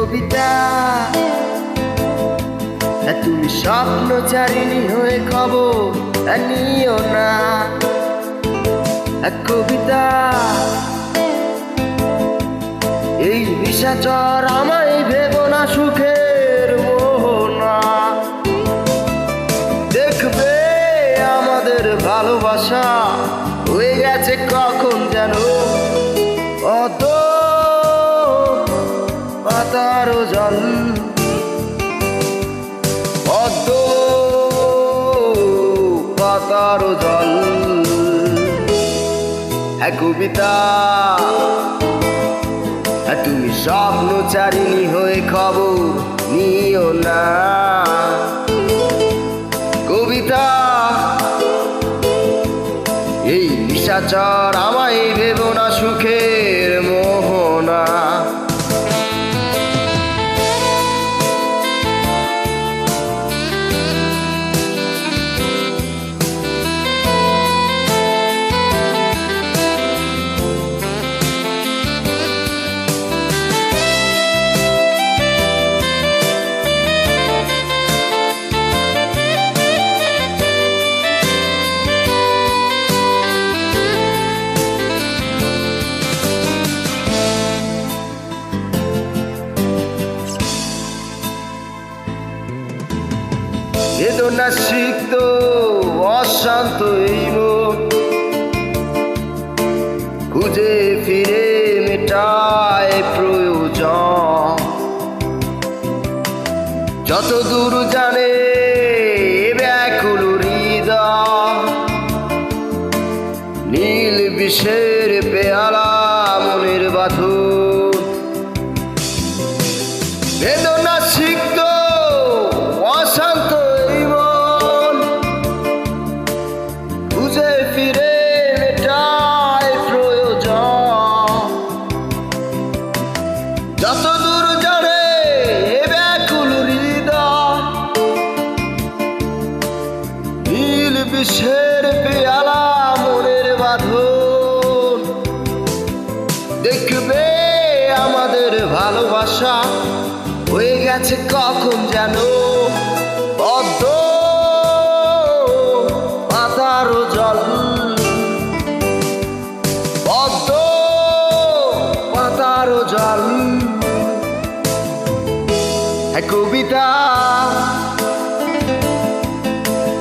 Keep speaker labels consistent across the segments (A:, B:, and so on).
A: কবিতা, তুমি স্বপ্নচারিণী হয়ে খবর নিও না। কবিতা, এই নিশাচর আমায় ভেবো না সুখের মোহনা। দেখবে আমাদের ভালোবাসা হয়ে গেছে কখন যেন অত পাতারও জল, অত পাতারও জল। কবিতা, তুমি স্বপ্নচারিণী হয়ে খবর নিও না। কবিতা, এই নিশাচর আমায় ভেবো না সুখের মোহনা। বেদনা সিক্ত অশান্ত এই মন, খুঁজে ফিরে মেটায় প্রয়োজন। যত দূর জানে ব্যাকুল হৃদয়, নীল বিষের পেয়ালা মনের বাঁধন। বেদনা সিক্ত অশান্ত এই মন, খুঁজে ফিরে মেটায় প্রয়োজন। যত দূর জানে ব্যাকুল হৃদয়, নীল বিষের পেয়ালা মনের বাঁধন। দেখবে আমাদের ভালোবাসা হয়ে গেছে কখন যেন পদ্ম পাতারও জল, পদ্ম পাতারও জল। কবিতা,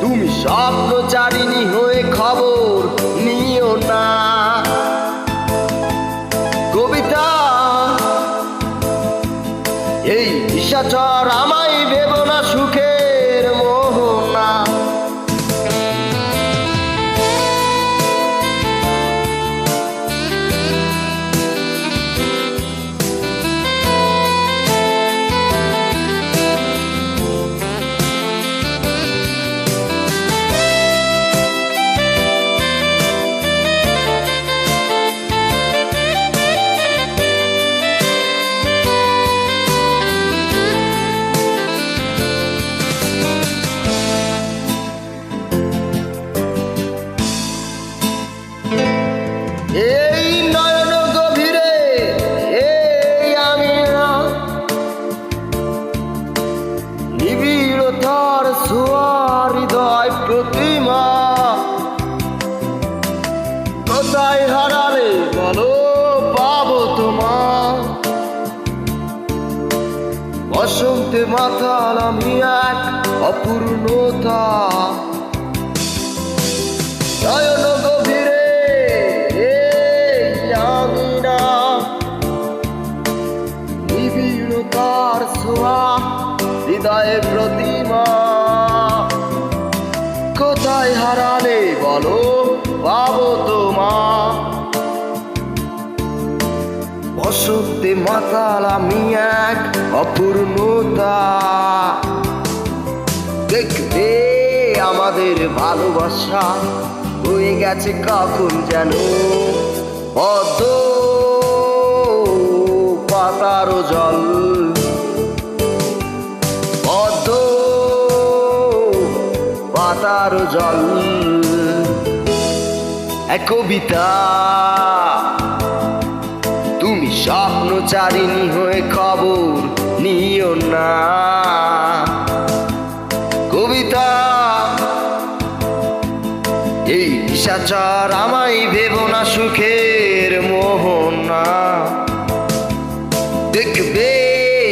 A: তুমি স্বপ্নচারিণী হয়ে খবর নিও না। কবিতা, এই নিশাচর আমায় ভেবো না সুখের মোহনা। এই নয়ন গভীরে এই আমি নিবিড়তার ছোঁয়া হৃদয় প্রতিমা। কোথায় হারালে বলো পাবো তোমার, বসন্তে মাতাল আমি এক অপূর্ণতা। নয়ন গভীরে নিবিড়তার ছোঁয়া হৃদয়ে প্রতিমা। কোথায় হারালে বলো পাবো তোমা, বসন্তে মাতাল আমি এক অপূর্ণতা। দেখবে আমাদের ভালোবাসা হয়ে গেছে কখন যেন পদ্ম পাতারও জল, পদ্ম পাতারও জল। কবিতা, তুমি স্বপ্নচারিণী হয়ে খবর নিও না। কবিতা এই নিশাচর আমায় ভেবো না সুখের মোহনা। দেখবে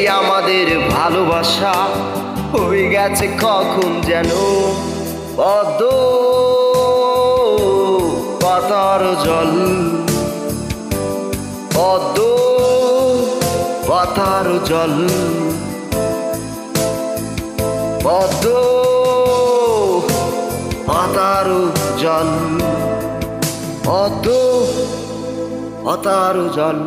A: আমাদের ভালোবাসা হয়ে গেছে কখন যেন পদ্ম পাতার জল। পদ্ম পাতার জল। পদ্ম পাতার জল। পদ্ম পাতার জল।